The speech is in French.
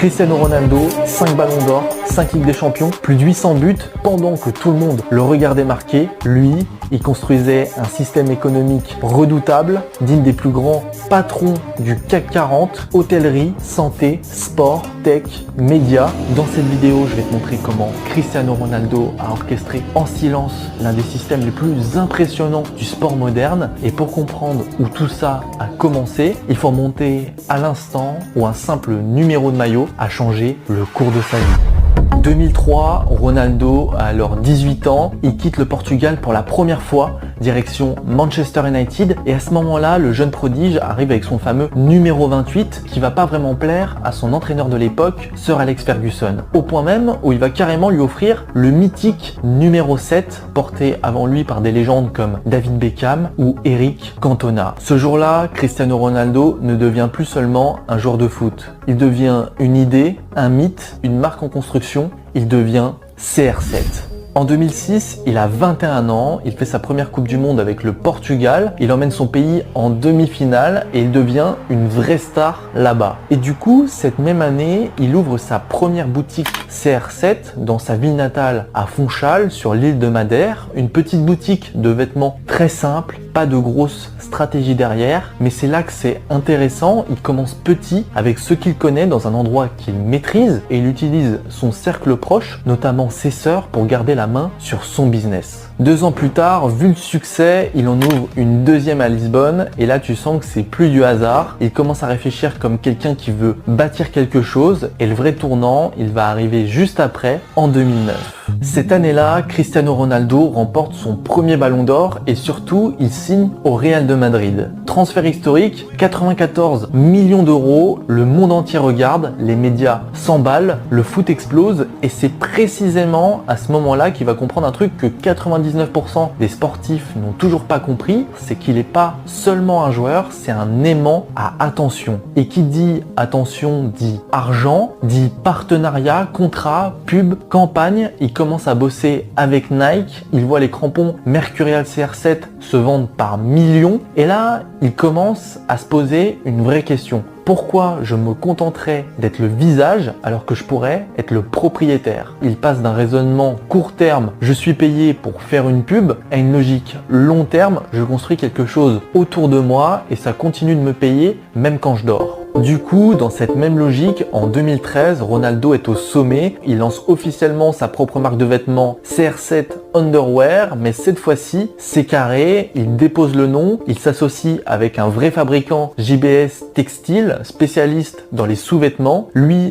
Cristiano Ronaldo, 5 ballons d'or, 5 Ligues des Champions, plus de 800 buts, pendant que tout le monde le regardait marquer, lui, il construisait un système économique redoutable, digne des plus grands patrons du CAC 40, hôtellerie, santé, sport, tech, médias. Dans cette vidéo, je vais te montrer comment Cristiano Ronaldo a orchestré en silence l'un des systèmes les plus impressionnants du sport moderne. Et pour comprendre où tout ça a commencé, il faut remonter à l'instant où un simple numéro de maillot a changé le cours de sa vie. 2003, Ronaldo a alors 18 ans, il quitte le Portugal pour la première fois, direction Manchester United, et à ce moment-là, le jeune prodige arrive avec son fameux numéro 28 qui va pas vraiment plaire à son entraîneur de l'époque, Sir Alex Ferguson, au point même où il va carrément lui offrir le mythique numéro 7, porté avant lui par des légendes comme David Beckham ou Eric Cantona. Ce jour-là, Cristiano Ronaldo ne devient plus seulement un joueur de foot, il devient une idée, un mythe, une marque en construction, il devient CR7. En 2006, il a 21 ans, il fait sa première Coupe du Monde avec le Portugal, il emmène son pays en demi-finale et il devient une vraie star là-bas. Et du coup, cette même année, il ouvre sa première boutique CR7 dans sa ville natale à Funchal, sur l'île de Madère, une petite boutique de vêtements très simple, pas de grosse stratégie derrière, mais c'est là que c'est intéressant, il commence petit avec ce qu'il connaît dans un endroit qu'il maîtrise et il utilise son cercle proche, notamment ses sœurs, pour garder la main sur son business. 2 ans plus tard, vu le succès, il en ouvre une deuxième à Lisbonne et là tu sens que c'est plus du hasard. Il commence à réfléchir comme quelqu'un qui veut bâtir quelque chose et le vrai tournant, il va arriver juste après, en 2009. Cette année-là, Cristiano Ronaldo remporte son premier ballon d'or et surtout, il signe au Real de Madrid. Transfert historique, 94 millions d'euros, le monde entier regarde, les médias s'emballent, le foot explose et c'est précisément à ce moment-là qu'il va comprendre un truc que 99% des sportifs n'ont toujours pas compris, c'est qu'il n'est pas seulement un joueur, c'est un aimant à attention. Et qui dit attention dit argent, dit partenariat, contrat, pub, campagne. Il commence à bosser avec Nike, il voit les crampons Mercurial CR7 se vendre par millions et là il commence à se poser une vraie question. Pourquoi je me contenterais d'être le visage alors que je pourrais être le propriétaire? Il passe d'un raisonnement court terme, je suis payé pour faire une pub, à une logique long terme, je construis quelque chose autour de moi et ça continue de me payer même quand je dors. Du coup, dans cette même logique, en 2013, Ronaldo est au sommet. Il lance officiellement sa propre marque de vêtements CR7 Underwear, mais cette fois-ci, c'est carré. Il dépose le nom. Il s'associe avec un vrai fabricant JBS Textile, spécialiste dans les sous-vêtements. Lui